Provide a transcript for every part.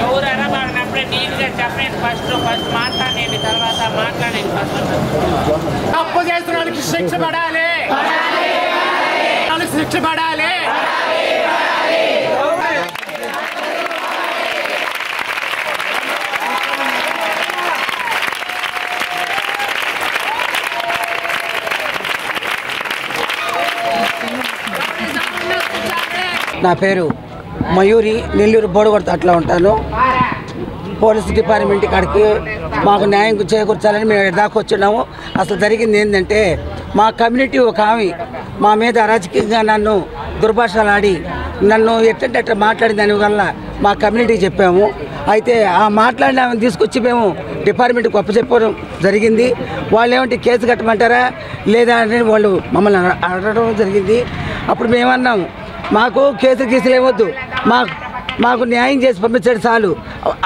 ఎవరైనా బాగున్నప్పుడే నీట్గా చెప్పండి. ఫస్ట్ మాట్లాడండి, తర్వాత మాట్లాడండి. తప్పు చేస్తున్నానికి శిక్ష పడాలి, శిక్ష పడాలి. నా పేరు మయూరి, నెల్లూరు బోడుగొడత అట్లా ఉంటాను. పోలీస్ డిపార్ట్మెంట్ కాడికి మాకు న్యాయం చేకూర్చాలని మేము దాకా వచ్చినాము. అసలు జరిగింది ఏంటంటే మా కమ్యూనిటీ ఒక ఆమె మా మీద అరాజకీయంగా నన్ను దుర్భాషలు ఆడి నన్ను ఎట్లంటే మాట్లాడిన దానివల్ల మా కమ్యూనిటీకి చెప్పాము. అయితే ఆ మాట్లాడిన ఆమెను తీసుకొచ్చి మేము డిపార్ట్మెంట్కి ఒప్పచెప్పడం జరిగింది. వాళ్ళు ఏమంటే కేసు కట్టమంటారా లేదా అని వాళ్ళు మమ్మల్ని అడగడం జరిగింది. అప్పుడు మేమన్నాము మాకు కేసులు ఏమొద్దు, మాకు న్యాయం చేసి పంపించాడు చాలు.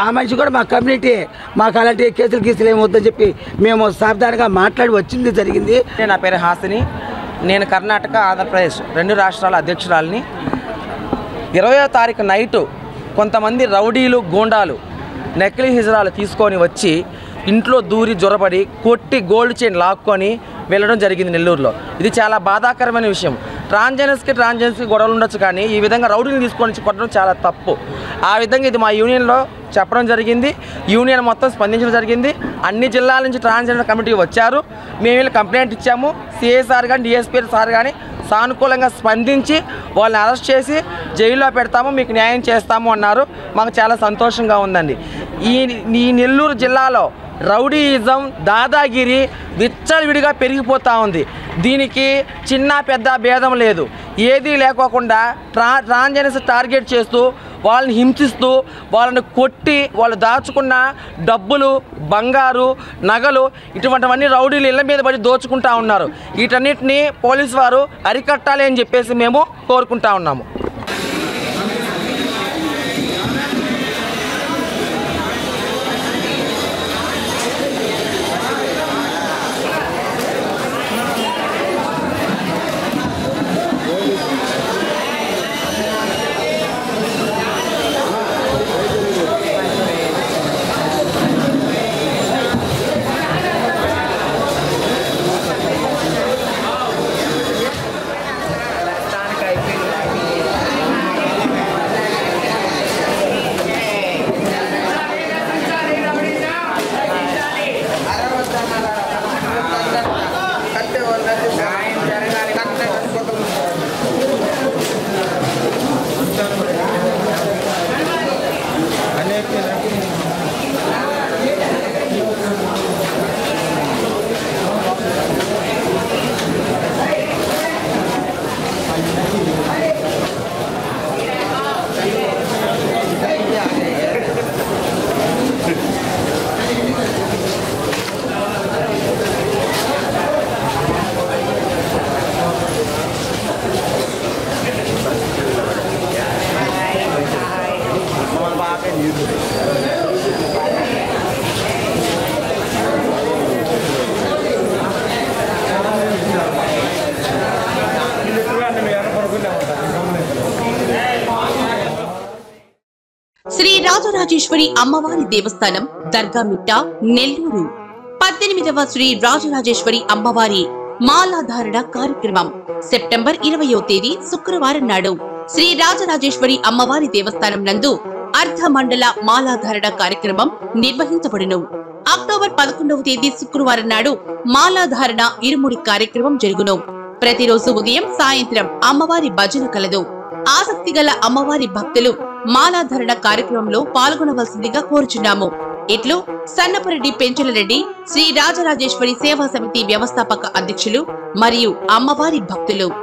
ఆ మనిషి కూడా మా కమ్యూనిటీ, మాకు అలాంటి కేసులు ఏమొద్దని చెప్పి మేము సావధానంగా మాట్లాడి వచ్చింది జరిగింది. నా పేరు హాసిని, నేను కర్ణాటక ఆంధ్రప్రదేశ్ 2 రాష్ట్రాల అధ్యక్షురాలిని. 20వ తారీఖు నైటు కొంతమంది రౌడీలు గూండాలు నకిలీ హిజరాలు తీసుకొని వచ్చి ఇంట్లో దూరి జొరబడి కొట్టి గోల్డ్ చైన్ లాక్కొని వెళ్ళడం జరిగింది నెల్లూరులో. ఇది చాలా బాధాకరమైన విషయం. ట్రాన్స్జెండర్స్కి గొడవలు ఉండొచ్చు, కానీ ఈ విధంగా రౌడీని తీసుకొని కొట్టడం చాలా తప్పు. ఆ విధంగా ఇది మా యూనియన్లో చెప్పడం జరిగింది. యూనియన్ మొత్తం స్పందించడం జరిగింది. అన్ని జిల్లాల నుంచి ట్రాన్స్జెండర్ కమిటీ వచ్చారు. మేము వీళ్ళు కంప్లైంట్ ఇచ్చాము. సిఐ సార్ కానీ డిఎస్పీ సార్ కానీ సానుకూలంగా స్పందించి వాళ్ళని అరెస్ట్ చేసి జైల్లో పెడతాము, మీకు న్యాయం చేస్తాము అన్నారు. మాకు చాలా సంతోషంగా ఉందండి. ఈ నెల్లూరు జిల్లాలో రౌడీయిజం, దాదాగిరి విచ్చలవిడిగా పెరిగిపోతూ ఉంది. దీనికి చిన్న పెద్ద భేదం లేదు. ఏదీ లేకోకుండా ట్రాన్స్జెండర్స్ టార్గెట్ చేస్తూ వాళ్ళని హింసిస్తూ వాళ్ళని కొట్టి వాళ్ళు దాచుకున్న డబ్బులు, బంగారు, నగలు ఇటువంటివన్నీ రౌడీలు ఇళ్ల మీద పడి దోచుకుంటా ఉన్నారు. వీటన్నిటిని పోలీసు వారు అరికట్టాలి అని చెప్పేసి మేము కోరుకుంటా ఉన్నాము. శ్రీ రాజరాజేశ్వరి అమ్మవారి దేవస్థానం దర్గామిట్ట నెల్లూరు 18వ శ్రీ రాజరాజేశ్వరి అమ్మవారి మాలాధారణ కార్యక్రమం సెప్టెంబర్ 20వ తేదీ శుక్రవారం నాడు శ్రీ రాజరాజేశ్వరి అమ్మవారి దేవస్థానం నందు అర్ధ మండల మాలాధారణ కార్యక్రమం నిర్వహించబడును. అక్టోబర్ 11వ తేదీ శుక్రవారం నాడు మాలాధారణ ఇరుముడి కార్యక్రమం జరుగును. ప్రతిరోజు ఉదయం సాయంత్రం అమ్మవారి భజన కలదు. ఆసక్తి గల అమ్మవారి భక్తులు మాలాధారణ కార్యక్రమంలో పాల్గొనవలసిందిగా కోరుచున్నాము. ఇట్లు సన్నపరెడ్డి పెంచలరెడ్డి, శ్రీ రాజరాజేశ్వరి సేవా సమితి వ్యవస్థాపక అధ్యక్షులు మరియు అమ్మవారి భక్తులు.